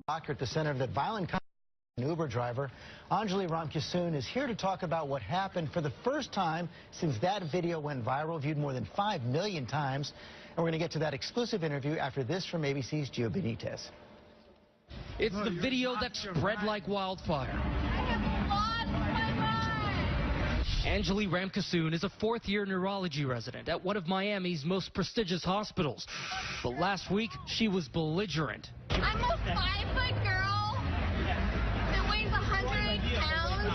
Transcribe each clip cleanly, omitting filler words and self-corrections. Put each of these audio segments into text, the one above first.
Doctor at the center of that violent conflict. An Uber driver, Anjali Ramkissoon, is here to talk about what happened for the first time since that video went viral, viewed more than 5 million times. And we're going to get to that exclusive interview after this from ABC's Gio Benitez. It's the video that spread like wildfire. Anjali Ramkissoon is a fourth-year neurology resident at one of Miami's most prestigious hospitals. But last week, she was belligerent. I'm a 5-foot girl that weighs 100 pounds.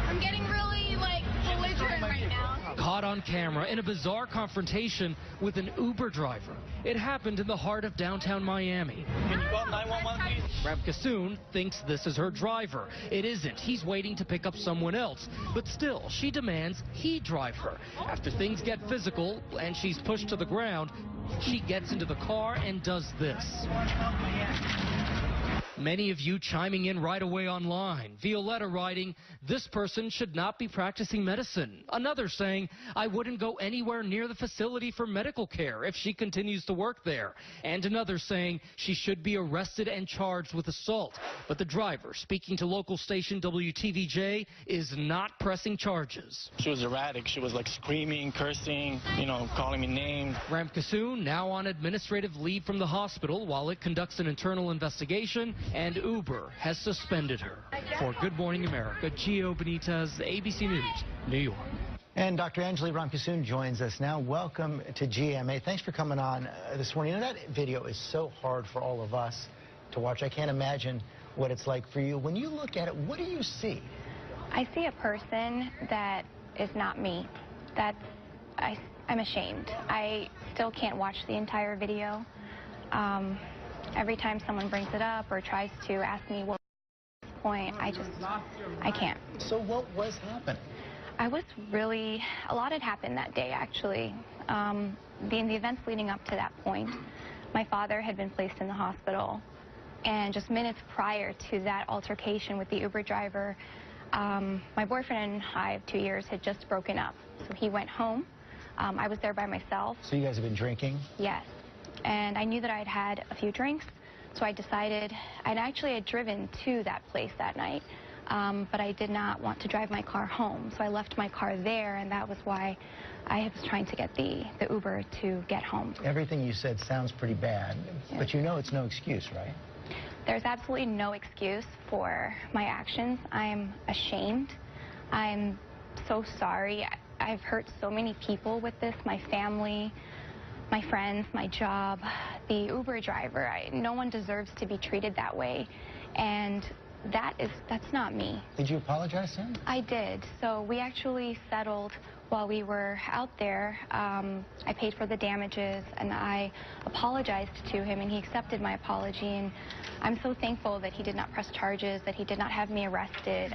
I'm getting really, belligerent right now. Caught on camera in a bizarre confrontation with an Uber driver. It happened in the heart of downtown Miami. Can you call 911, please? Ramkissoon thinks this is her driver. It isn't. He's waiting to pick up someone else. But still, she demands he drive her. After things get physical and she's pushed to the ground, she gets into the car and does this. Many of you chiming in right away online. Violetta writing, "This person should not be practicing medicine." Another saying, "I wouldn't go anywhere near the facility for medical care if she continues to work there." And another saying, "She should be arrested and charged with assault." But the driver, speaking to local station WTVJ, is not pressing charges. She was erratic. She was screaming, cursing, calling me names. Ramkissoon now on administrative leave from the hospital while it conducts an internal investigation, and Uber has suspended her. For Good Morning America, Gio Benitez, ABC News, New York. And Dr. Anjali Ramkissoon joins us now. Welcome to GMA. Thanks for coming on this morning. That video is so hard for all of us to watch. I can't imagine what it's like for you. When you look at it, what do you see? I see a person that is not me. I'm ashamed. I still can't watch the entire video. Every time someone brings it up or tries to ask me what point, I can't. So what was happening? A lot had happened that day, actually. In the events leading up to that point, my father had been placed in the hospital, and just minutes prior to that altercation with the Uber driver, my boyfriend and I of 2 years had just broken up. So he went home. I was there by myself. So you guys have been drinking? Yes. And I knew that I'd had a few drinks, so I decided I had driven to that place that night, but I did not want to drive my car home, so I left my car there, and that was why I was trying to get the Uber to get home. Everything you said sounds pretty bad, yes. But you know it's no excuse, right? There's absolutely no excuse for my actions. I'm ashamed. I'm so sorry. I've hurt so many people with this, my family, my friends, my job, the Uber driver. No one deserves to be treated that way, and that's not me. Did you apologize to him? I did. So we actually settled while we were out there. I paid for the damages, and I apologized to him, and he accepted my apology, and I'm so thankful that he did not press charges, that he did not have me arrested.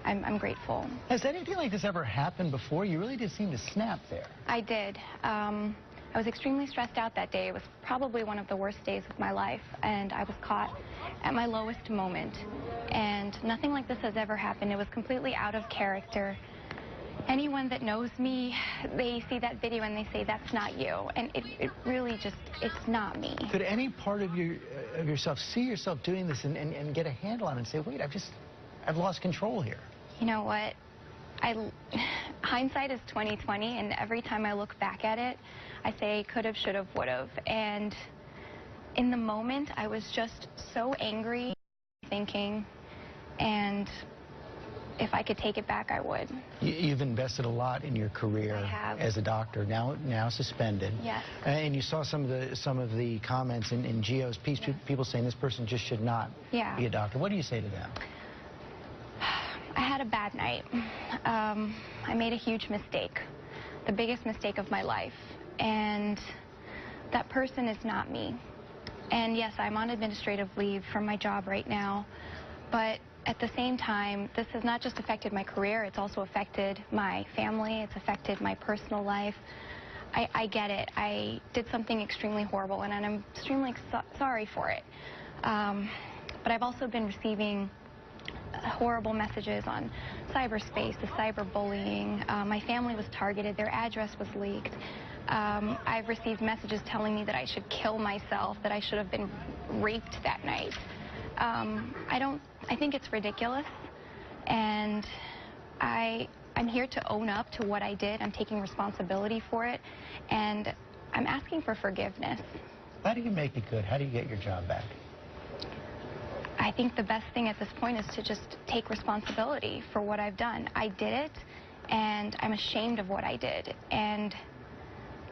I'm grateful. Has anything like this ever happened before? You really did seem to snap there. I did. I was extremely stressed out that day. It was probably one of the worst days of my life, and I was caught at my lowest moment. And nothing like this has ever happened. It was completely out of character. Anyone that knows me, they see that video and they say, "That's not you." And it really just, it's not me. Could any part of yourself see yourself doing this and get a handle on it and say, wait, I've lost control here? You know what? Hindsight is 20/20, and every time I look back at it, I say could've, should've, would've. And in the moment, I was just so angry, thinking, and if I could take it back, I would. You've invested a lot in your career as a doctor, now suspended. Yes. And you saw some of the comments in Gio's piece, people saying this person just should not be a doctor. What do you say to them? I had a bad night. I made a huge mistake, the biggest mistake of my life, and that person is not me. And yes, I'm on administrative leave from my job right now, but at the same time, this has not just affected my career, it's also affected my family, it's affected my personal life. I get it. I did something extremely horrible, and I'm extremely sorry for it. But I've also been receiving horrible messages on cyberspace, the cyberbullying. My family was targeted, their address was leaked. I've received messages telling me that I should kill myself, that I should have been raped that night. I think it's ridiculous, and I'm here to own up to what I did. I'm taking responsibility for it, and I'm asking for forgiveness. How do you make it good? How do you get your job back? I think the best thing at this point is to just take responsibility for what I've done. I did it, and I'm ashamed of what I did, and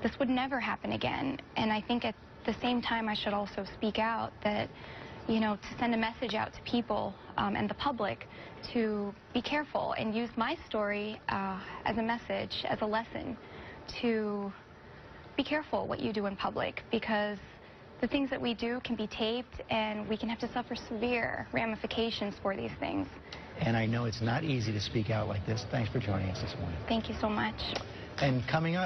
this would never happen again. And I think at the same time I should also speak out that, you know, to send a message out to people and the public to be careful and use my story as a message, as a lesson, to be careful what you do in public, because the things that we do can be taped and we can have to suffer severe ramifications for these things. And I know it's not easy to speak out like this. Thanks for joining us this morning. Thank you so much. And coming up.